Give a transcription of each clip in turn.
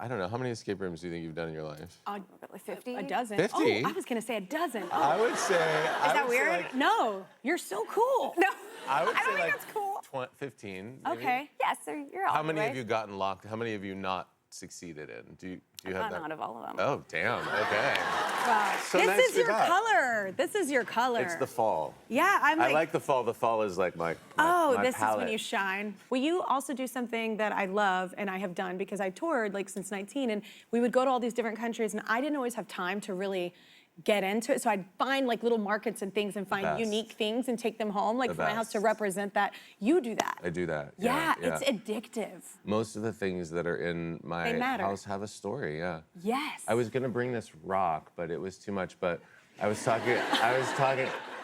I don't know. How many escape rooms do you think you've done in your life? Like 50? A dozen. 50? Oh, I was gonna say a dozen. Oh. I would say. Is that weird? Like, No, you're so cool. No, I would I say don't think like that's cool. 15. Maybe. Okay. Yes, so you're all How many right. have you gotten locked? How many have you not succeeded in? Do you have Gotten that? out of all of them. Oh, damn. Okay. Wow. So nice this is to be your back. color. This is your color. It's the fall. Yeah, I'm like. I like the fall. The fall is like my This palette. is when you shine. Well, you also do something that I love and I have done because I toured like since 19 and we would go to all these different countries and I didn't always have time to really get into it. So I'd find like little markets and things and find Best. unique things and take them home like The for my house to best. represent that. You do that. I do that. Yeah, it's addictive. Most of the things that are in my They matter. house have a story, yeah. Yes. I was gonna bring this rock, but it was too much. But I was talking,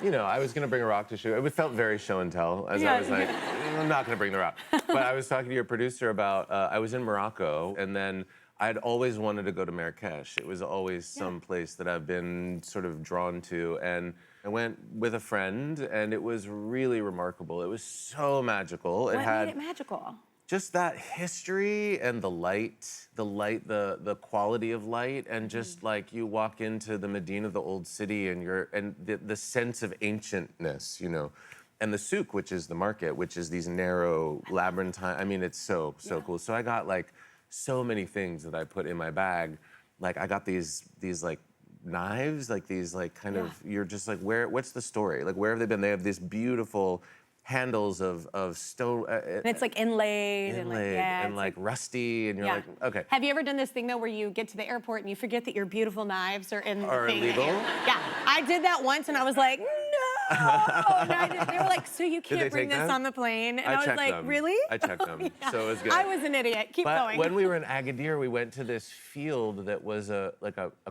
you know, I was gonna bring a rock to show. It felt very show and tell, as I was like, I'm not gonna bring the rock. But I was talking to your producer about, I was in Morocco, and then I'd always wanted to go to Marrakesh. It was always some place that I've been sort of drawn to, and I went with a friend, and it was really remarkable. It was so magical. What made it magical? Just that history and the the quality of light, and just like you walk into the Medina, the old city, and the sense of ancientness, you know, and the souk, which is the market, which is these narrow labyrinthine. I mean, it's so cool. So I got like so many things that I put in my bag. Like I got these like knives, like these like kind of, you're just like, what's the story? Like where have they been? They have this beautiful handles of stone. And it's like inlaid and like, and like rusty, and you're like, okay. Have you ever done this thing though where you get to the airport and you forget that your beautiful knives are in the Are thing? illegal? Yeah, I did that once and I was like, no. And I did, they were like, so you can't bring this on the plane? And I was checked like, them. really? I checked them, so it was good. I was an idiot. Keep But going. when we were in Agadir, we went to this field that was a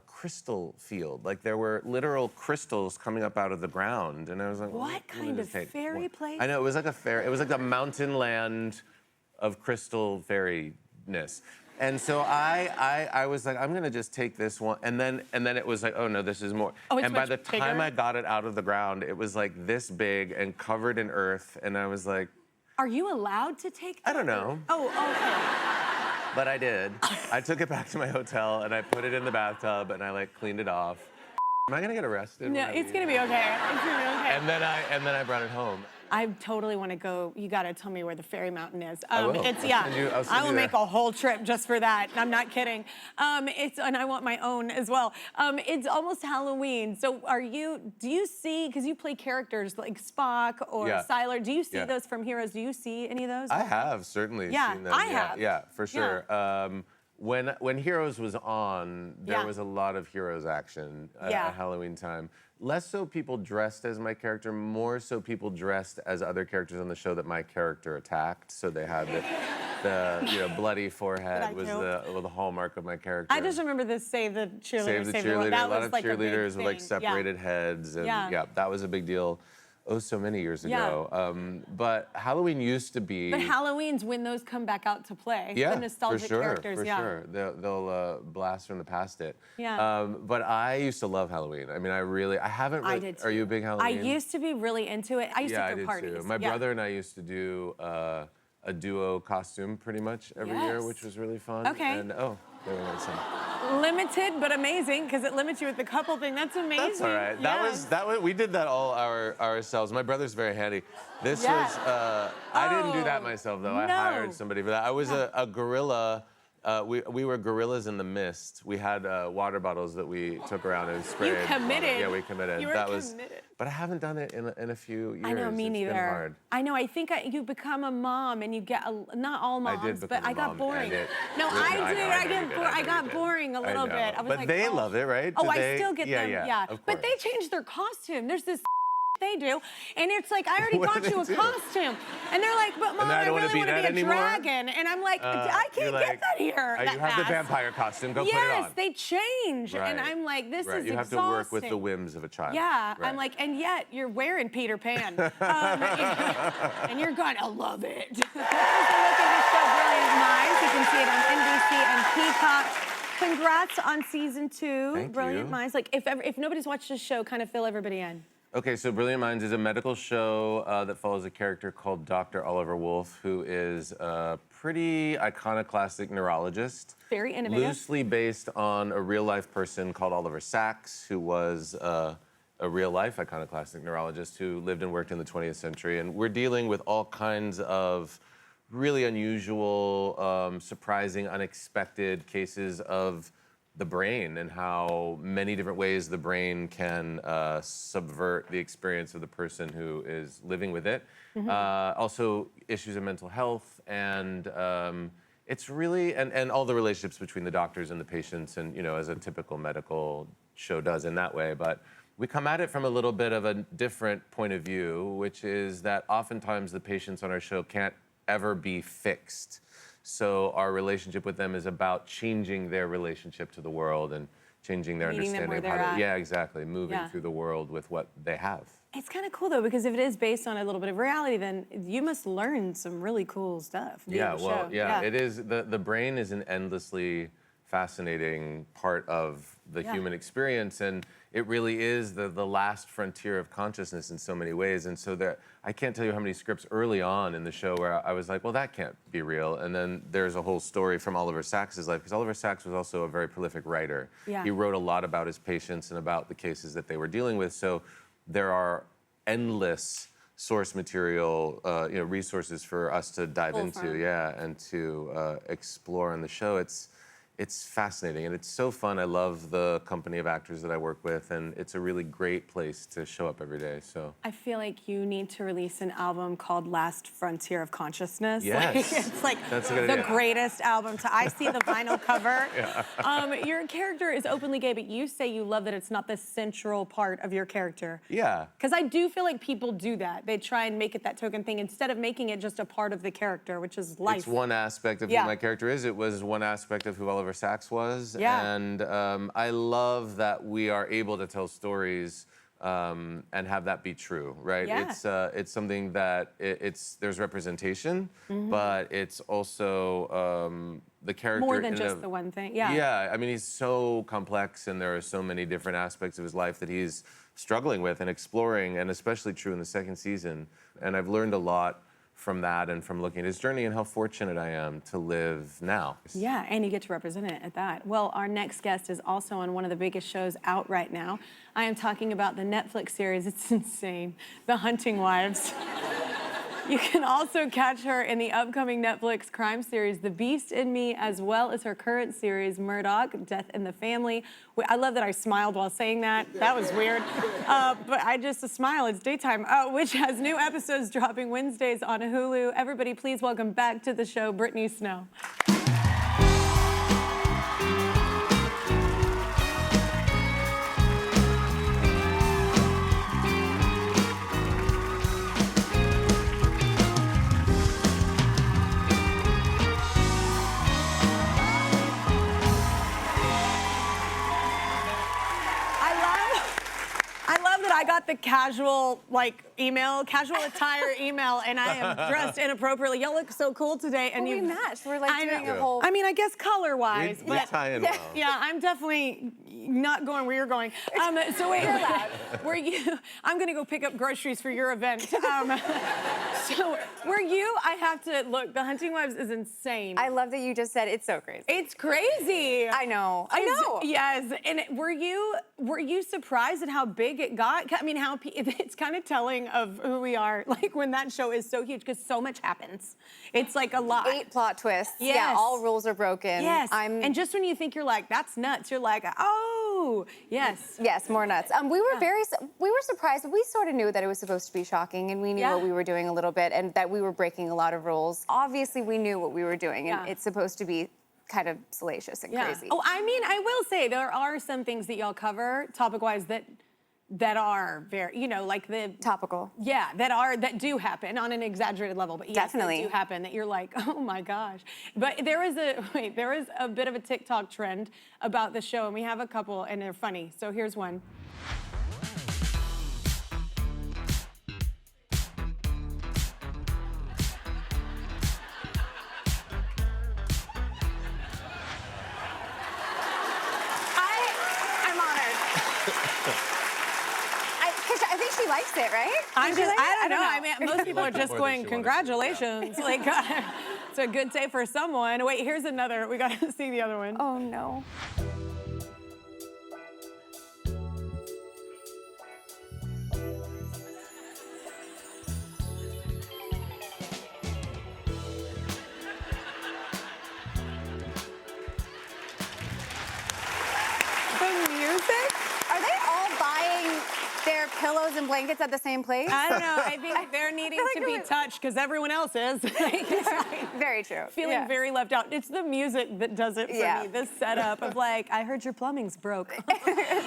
crystal field. Like there were literal crystals coming up out of the ground, and I was like, what kind of fairy place? I know, it was like a fairy. It was like a mountain land of crystal fairiness. And so I was like, I'm gonna just take this one, and then it was like, oh no, this is more. Oh, it's and by much the time bigger? I got it out of the ground, it was like this big and covered in earth, and I was like, Are you allowed to take that? I don't know. Oh, okay. But I did. I took it back to my hotel and I put it in the bathtub and I like cleaned it off. Am I gonna get arrested? No, it's gonna be okay. It's gonna be okay. And then I brought it home. I totally want to go. You got to tell me where the fairy mountain is. I will. It's I'll send I will you make there. a whole trip just for that. I'm not kidding. And I want my own as well. It's almost Halloween. So do you see, because you play characters like Spock or Sylar, do you see those from Heroes? Do you see any of those? I have certainly seen them. I have. Yeah, for sure. When Heroes was on, there was a lot of Heroes action at Halloween time. Less so people dressed as my character, more so people dressed as other characters on the show that my character attacked. So they had the bloody forehead was the hallmark of my character. I just remember this Save the Cheerleader, Save the Cheerleader. That a lot was of like cheerleaders a with like separated heads, and that was a big deal. Oh, so many years ago. But Halloween used to be. But Halloween's when those come back out to play. Yeah, the nostalgic characters. For sure. They'll blast from the past it. Yeah. But I used to love Halloween. I mean, I haven't. I did too. Are you a big Halloween? I used to be really into it. I used to throw parties. Too. My brother and I used to do a duo costume pretty much every year, which was really fun. Okay. And there we go. Limited but amazing, because it limits you with the couple thing. That's amazing. That's all right. That was we did that all ourselves. My brother's very handy. This was I didn't do that myself though. I hired somebody for that. I was a gorilla. We were gorillas in the mist. We had water bottles that we took around and sprayed. You committed. Water. Yeah, we committed. You were committed. But I haven't done it in a few years. I know, me neither. It's been hard. I know. I think you become a mom and you get not all moms, but I got boring. No, I got boring a little bit. I was but like, they love it, right? Oh, I still get them. Yeah. Of But course. they changed their costume. There's this they do, and it's like I already got you a costume, and they're like, but mom, I really want to be a dragon, and I'm like, I can't get that here. You have the vampire costume. Go put it on. Yes, they change, and I'm like, this is exhausting. You have to work with the whims of a child. Yeah, I'm like, and yet you're wearing Peter Pan, and you're gonna love it. This is a look at this show, Brilliant Minds. You can see it on NBC and Peacock. Congrats on season 2, Thank Brilliant you. Minds. Like, if nobody's watched this show, kind of fill everybody in. Okay, so Brilliant Minds is a medical show that follows a character called Dr. Oliver Wolf, who is a pretty iconoclastic neurologist. Very innovative. Loosely based on a real-life person called Oliver Sacks, who was a real-life iconoclastic neurologist who lived and worked in the 20th century. And we're dealing with all kinds of really unusual, surprising, unexpected cases of the brain and how many different ways the brain can subvert the experience of the person who is living with it. Also issues of mental health and it's really, and all the relationships between the doctors and the patients and, as a typical medical show does in that way. But we come at it from a little bit of a different point of view, which is that oftentimes the patients on our show can't ever be fixed. So our relationship with them is about changing their relationship to the world and changing their Meeting them understanding where of how they're to, at. yeah, exactly, moving through the world with what they have. It's kind of cool though, because if it is based on a little bit of reality, then you must learn some really cool stuff. Yeah, well, it is, the brain is an endlessly fascinating part of the human experience, and it really is the last frontier of consciousness in so many ways. And so I can't tell you how many scripts early on in the show where I was like, well, that can't be real. And then there's a whole story from Oliver Sacks' life, because Oliver Sacks was also a very prolific writer. Yeah. He wrote a lot about his patients and about the cases that they were dealing with. So there are endless source material, resources for us to dive into, and to explore on the show. It's fascinating and it's so fun. I love the company of actors that I work with, and it's a really great place to show up every day. So I feel like you need to release an album called Last Frontier of Consciousness. Yes. It's like That's a good the idea. greatest album. I see the vinyl cover. Your character is openly gay, but you say you love that it's not the central part of your character. yeah. Because I do feel like people do that. They try and make it that token thing instead of making it just a part of the character, which is life. It's one aspect of who my character is. It was one aspect of who Oliver Sacks was. Yeah. And I love that we are able to tell stories and have that be true, right? Yeah. It's something that there's representation, but it's also the character More than in just a- the one thing. Yeah. Yeah, I mean, he's so complex and there are so many different aspects of his life that he's struggling with and exploring, and especially true in the second season. And I've learned a lot from that and from looking at his journey and how fortunate I am to live now. Yeah, and you get to represent it at that. Well, our next guest is also on one of the biggest shows out right now. I am talking about the Netflix series, it's insane, The Hunting Wives. You can also catch her in the upcoming Netflix crime series, The Beast in Me, as well as her current series, Murdaugh, Death in the Family. I love that I smiled while saying that. That was weird. But I just smile, it's daytime, which has new episodes dropping Wednesdays on Hulu. Everybody, please welcome back to the show, Brittany Snow. I love that I got the casual, casual attire email, and I am dressed inappropriately. Y'all look so cool today. And we matched. We're like doing a whole... I mean, I guess color-wise. We tie in well. Yeah, I'm definitely not going where you're going. So wait, were you... I'm going to go pick up groceries for your event. So were you... I have to... Look, The Hunting Wives is insane. I love that you just said it's so crazy. It's crazy. I know. I know. Yes. And were you surprised at how big it got? I mean, it's kind of telling of who we are, like when that show is so huge, because so much happens. It's like a lot. 8 plot twists. Yes. Yeah, all rules are broken. Yes. And just when you think you're like, that's nuts, you're like, oh, yes. Yes, more nuts. We were surprised. We sort of knew that it was supposed to be shocking, and we knew what we were doing a little bit, and that we were breaking a lot of rules. Obviously, we knew what we were doing, and it's supposed to be kind of salacious and crazy. Oh, I mean, I will say there are some things that y'all cover topic-wise that are very, like the Topical. Yeah, that do happen on an exaggerated level, but yes, Definitely. they do happen. That you're like, oh my gosh. But there is a bit of a TikTok trend about the show, and we have a couple, and they're funny. So here's one. I'm honored. I think she likes it, right? I don't know. I mean, most people are Like it just more than going, she wanted to, congratulations. Like, it's a good day for someone. Wait, here's another. We got to see the other one. Oh, no. The music? Are they all buying their pillows and blankets at the same place? I don't know. I think they're needing to be touched because everyone else is. Very true. Feeling very left out. It's the music that does it for me. This setup of like, I heard your plumbing's broke.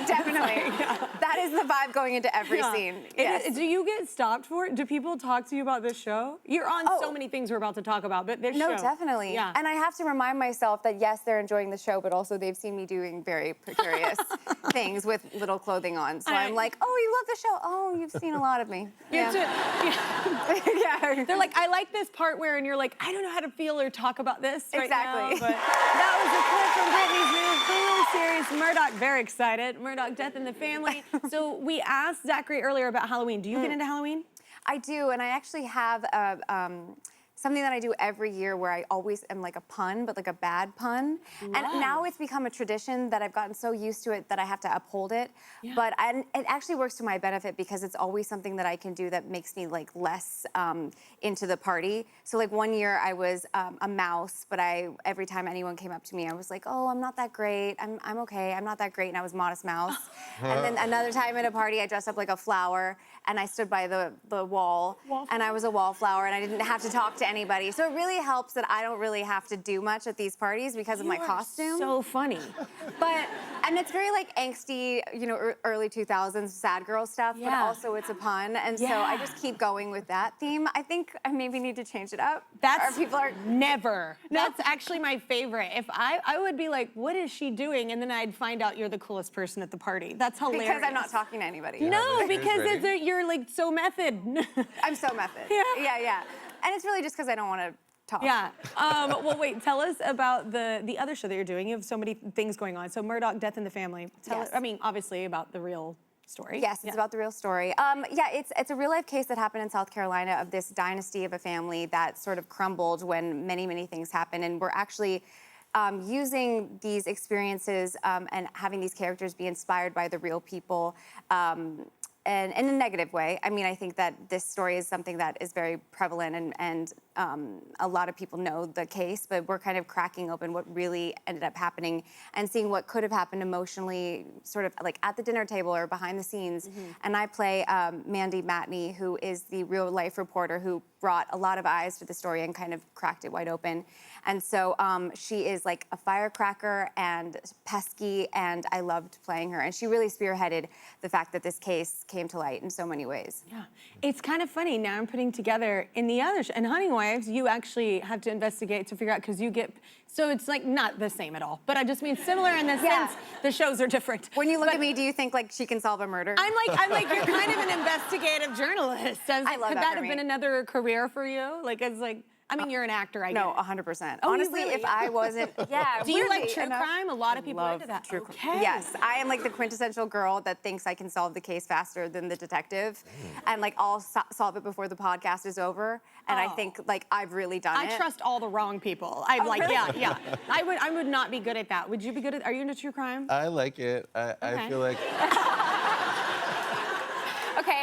Definitely. That is the vibe going into every scene. Yes. Do you get stopped for it? Do people talk to you about this show? You're on so many things we're about to talk about, but this show. No, definitely. Yeah. And I have to remind myself that yes, they're enjoying the show, but also they've seen me doing very precarious things with little clothing on. So I'm like, oh, you love the show. Oh, you've seen a lot of me. Yeah. Yeah. They're like, I like this part where, and you're like, I don't know how to feel or talk about this right now. Exactly. But that was a clip from Brittany's new Hulu series, Murdaugh. Very excited. Murdaugh, Death in the Family. So we asked Zachary earlier about Halloween. Do you get into Halloween? I do, and I actually have something that I do every year where I always am like a pun, but like a bad pun. And now it's become a tradition that I've gotten so used to it that I have to uphold it. Yeah. But it actually works to my benefit because it's always something that I can do that makes me like less into the party. So like one year I was a mouse, but every time anyone came up to me, I was like, oh, I'm not that great. I'm okay. I'm not that great. And I was Modest Mouse. And then another time at a party, I dressed up like a flower and I stood by the wall and I was a wallflower and I didn't have to talk to anybody. So it really helps that I don't really have to do much at these parties because of my costume. So funny. And it's very like angsty, you know, early 2000s sad girl stuff, but also it's a pun. And so I just keep going with that theme. I think I maybe need to change it up. Never. That's actually my favorite. If I would be like, what is she doing? And then I'd find out you're the coolest person at the party. That's hilarious. Because I'm not talking to anybody. No, because you're like so method. I'm so method. Yeah. And it's really just because I don't want to talk. Yeah. Well, wait. Tell us about the other show that you're doing. You have so many things going on. So Murdaugh, Death in the Family. Tell us, I mean, obviously about the real story. Yes, it's about the real story. It's a real life case that happened in South Carolina of this dynasty of a family that sort of crumbled when many, many things happened. And we're actually using these experiences and having these characters be inspired by the real people. And in a negative way. I mean, I think that this story is something that is very prevalent and a lot of people know the case, but we're kind of cracking open what really ended up happening and seeing what could have happened emotionally, sort of like at the dinner table or behind the scenes. And I play Mandy Matney, who is the real life reporter who brought a lot of eyes to the story and kind of cracked it wide open. And so she is like a firecracker and pesky, and I loved playing her. And she really spearheaded the fact that this case came to light in so many ways. Yeah, it's kind of funny. Now I'm putting together in the other in Hunting Wives, you actually have to investigate to figure out because you get. So it's like not the same at all, but I just mean similar in the sense the shows are different. When you look at me, do you think like she can solve a murder? I'm like you're kind of an investigative journalist. I love could that that have been another career for you? Like it's like. I mean, you're an actor, I guess. No, 100%. Oh, honestly, really? if I wasn't, Do you like true crime? A lot of people are into that. True crime. Yes, I am like the quintessential girl that thinks I can solve the case faster than the detective, and like I'll solve it before the podcast is over. And I think like I've really done it. I trust all the wrong people. I'm like, really? yeah. I would not be good at that. Would you be good at? Are you into true crime? I like it. I feel like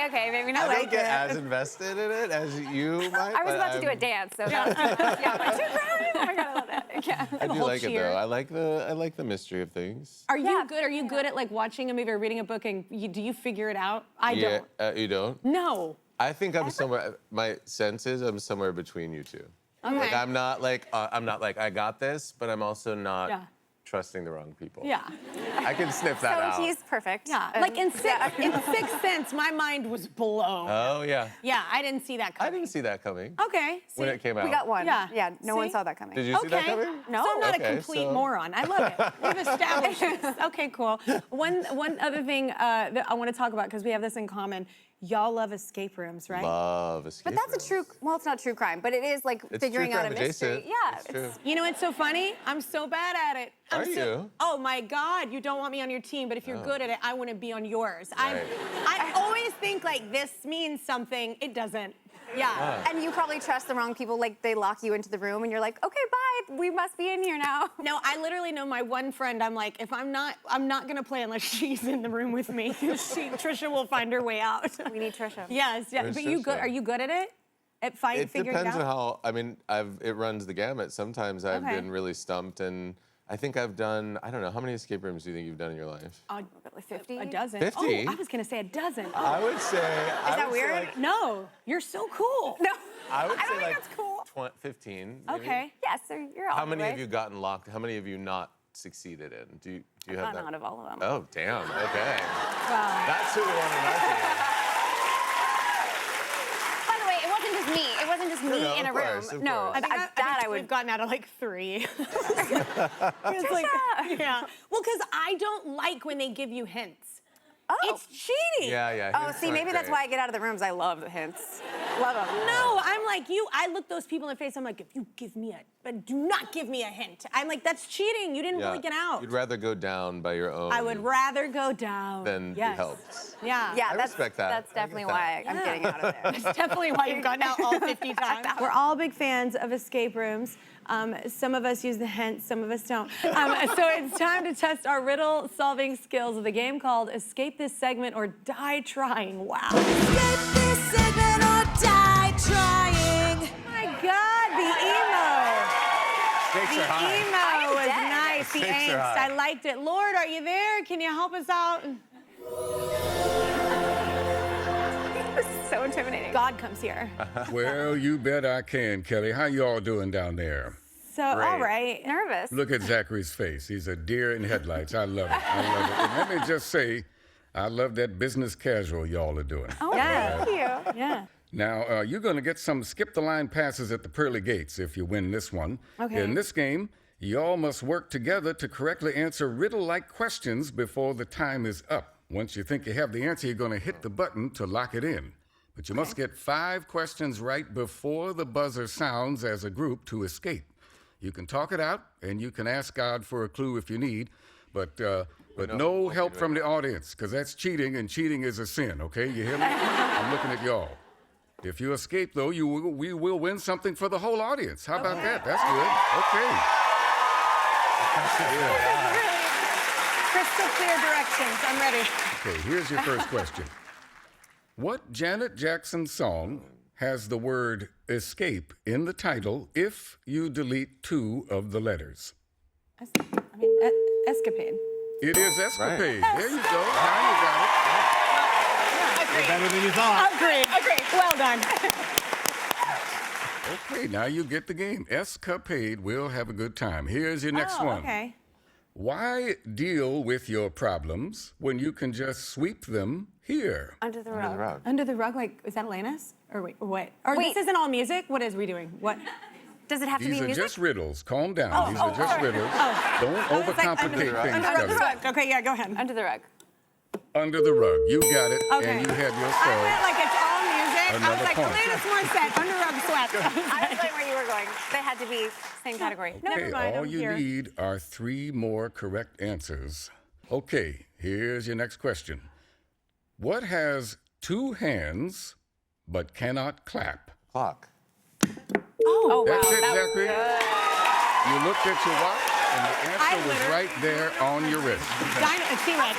Okay, maybe not I don't get as invested in it as you might. I was about to do a dance, so that was like, true crime. Oh my God, I love that. Yeah. I do like it though. I like the mystery of things. Are you good? Are you good at like watching a movie or reading a book and do you figure it out? I don't. You don't? No. I think I'm somewhere. My sense is I'm somewhere between you two. Okay. Like I'm not like I got this, but I'm also not trusting the wrong people. Yeah. I can sniff that out. So he's perfect. Yeah. Like in Sixth Sense, my mind was blown. Oh yeah. Yeah, I didn't see that coming. I didn't see that coming. Okay. When it came out. We got one. Yeah. No one saw that coming. Did you see that coming? No. So I'm not Okay, a complete so- moron. I love it. We've established this. Okay, cool. One other thing that I want to talk about, because we have this in common, y'all love escape rooms, right? Love escape But that's rooms. well, it's not true crime, but it is like It's figuring true out a crime mystery. adjacent. Yeah, It's true. You know what's so funny? I'm so bad at it. Are you? Oh my God, you don't want me on your team, but if you're good at it, I want to be on yours. Right. I always think like this means something. It doesn't. Yeah. And you probably trust the wrong people. Like they lock you into the room, and you're like, okay, bye. We must be in here now. No, I literally know my one friend. I'm like, if I'm not gonna play unless she's in the room with me. Trisha will find her way out. We need Trisha. Yes, yeah. Where's But you good? Trisha? Are you good at it? At figuring it out? It depends on how. I mean, it runs the gamut. Sometimes I've Okay. been really stumped, and I think I've done. I don't know how many escape rooms do you think you've done in your life? Like 50? A dozen. 50? Oh, I was gonna say a dozen. I would say. Is that weird? No, you're so cool. No. I would I say don't think like that's cool. 15. Maybe. Okay. Yes, so you're all How many right. have you gotten locked? How many have you not succeeded in? Do you have Not that? out of all of them. Oh, damn. Okay. Wow. That's who we want in our team. By the way, it wasn't just me. It wasn't just me no, in a of room. course, of No, course. I think I we've would. gotten out of like 3. It's like, yeah. Well, because I don't like when they give you hints. Oh. It's cheating. Yeah. Oh, hints see, aren't maybe that's great. why I get out of the rooms. I love the hints. Love them. No, I'm like you. I look those people in the face. I'm like, if you give me but do not give me a hint. I'm like, that's cheating. You didn't really get out. You'd rather go down by your own. I would rather go down than be yes. helped. Yeah. Yeah, I that's, respect that. That's I get definitely that. why I'm getting out of there. That's definitely why you've gotten out all 50 times. We're all big fans of escape rooms. Some of us use the hints, some of us don't. So it's time to test our riddle solving skills with a game called Escape This Segment or Die Trying. Wow. Escape this segment or die trying. Oh my God, the emo. Stakes are high. Emo was dead. nice. The Stakes are angst. high. I liked it. Lord, are you there? Can you help us out? This is so intimidating. God comes here. Well, you bet I can, Kelly. How you all doing down there? So, all right. Nervous. Look at Zachary's face. He's a deer in headlights. I love it. I love it. And let me just say, I love that business casual y'all are doing. Oh, Yeah. thank you. Yeah. Now, you're going to get some skip-the-line passes at the pearly gates if you win this one. Okay. In this game, you all must work together to correctly answer riddle-like questions before the time is up. Once you think you have the answer, you're going to hit the button to lock it in. But you must get 5 questions right before the buzzer sounds as a group to escape. You can talk it out, and you can ask God for a clue if you need, but no help from the audience, because that's cheating, and cheating is a sin, okay? You hear me? I'm looking at y'all. If you escape, though, we will win something for the whole audience. How about that? That's good. Okay. Crystal clear directions. I'm ready. Okay, here's your first question. What Janet Jackson song has the word escape in the title if you delete 2 of the letters? Escapade. It is Escapade. Right. There you go. Now you got it. Better than you thought. Agreed. Well done. Okay, now you get the game. Escapade. We'll have a good time. Here's your next one. Okay. Why deal with your problems when you can just sweep them here? Under the Under rug. the rug. Under the rug, like, is that Alanis? Or wait, what? Or Wait. this isn't all music? What is we doing? What? Does it have to These be are music? just riddles. Calm down. These are just sorry. riddles. Oh. Don't It's like overcomplicate things, Under the Kelly. rug. Okay, yeah, go ahead. Under the rug. Under the rug. You got it. Okay. And you had your I say. went like it's all music. I was Another like, point. Alanis Morissette, under rug swept. I was going where you were going. They had to be same category. No, Never mind, all I'm you here. need are 3 more correct answers. Okay, here's your next question. What has 2 hands but cannot clap? Clock. Oh, wow. That's it, that was Zachary. good. You looked at your watch, and the answer was literally- right there on your wrist. A T-Rex.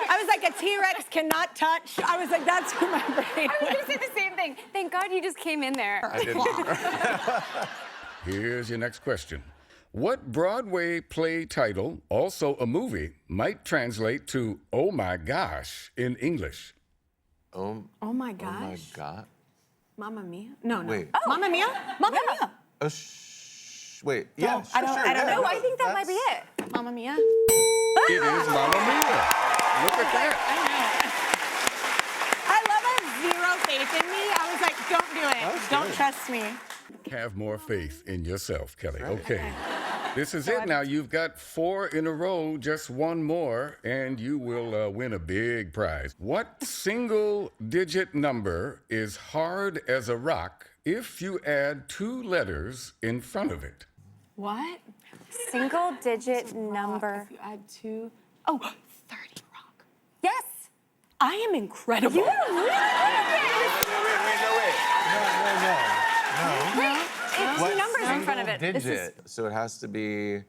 I was like, a T-Rex cannot touch. I was like, that's who my brain I was went. going to say the same thing. Thank God you just came in there. I didn't. Here's your next question. What Broadway play title, also a movie, might translate to "Oh my gosh" in English? Oh Oh my my gosh. God. Mamma Mia? No. Wait. Oh. Mamma Mia? Mamma Mia. Oh, wait. Yeah. I don't know. Oh, I think that might be it. Mamma Mia? It is Mamma Mia. Look at that. I love a zero faith in me. I was like, don't do it. That was Don't good. trust me. Have more faith in yourself, Kelly. Okay. This is it now. You've got 4 in a row, just one more, and you will win a big prize. What single-digit number is hard as a rock if you add 2 letters in front of it? What? Single-digit number. If you add 2, oh, 30 rock. Yes. I am incredible. You are really No. It's 2 numbers in front of it. This is Digit. So it has to be.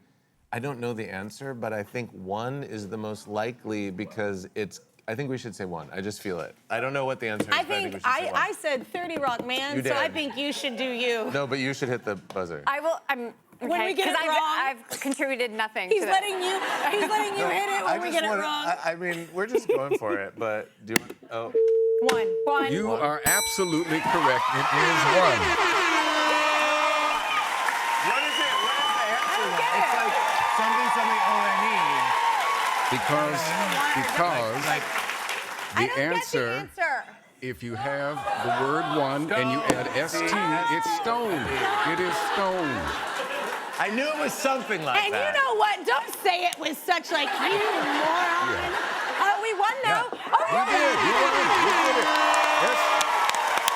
I don't know the answer, but I think 1 is the most likely because it's. I think we should say 1. I just feel it. I don't know what the answer is. I but I think think we should say 1. I said 30 rock, man. You So I did. think you should do you. No, but you should hit the buzzer. I will. I'm. Okay, When we get it 'cause wrong- I've contributed nothing. He's to letting you. He's letting you hit it when we just get it wanna- wrong. I mean, we're just going for it, but do you, oh. 1. You are absolutely correct. It is 1. What is it? What is the answer? It's like something O-N-E. Because Like, the answer, if you have the word 1 and you add ST, it's stone. It is stone. I knew it was something like And that. you know what? Don't say it with such like you moron. We won now. Oh, You did. You won. You did it. Yes.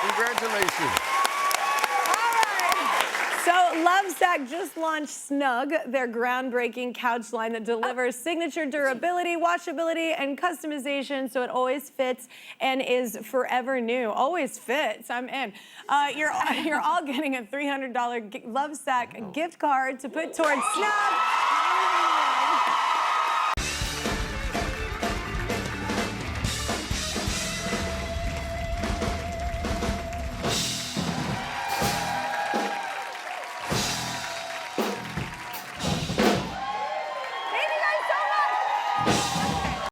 Congratulations. So Lovesac just launched Snug, their groundbreaking couch line that delivers signature durability, washability, and customization so it always fits and is forever new. Always fits. I'm in. You're all getting a $300 Lovesac gift card to put towards Snug.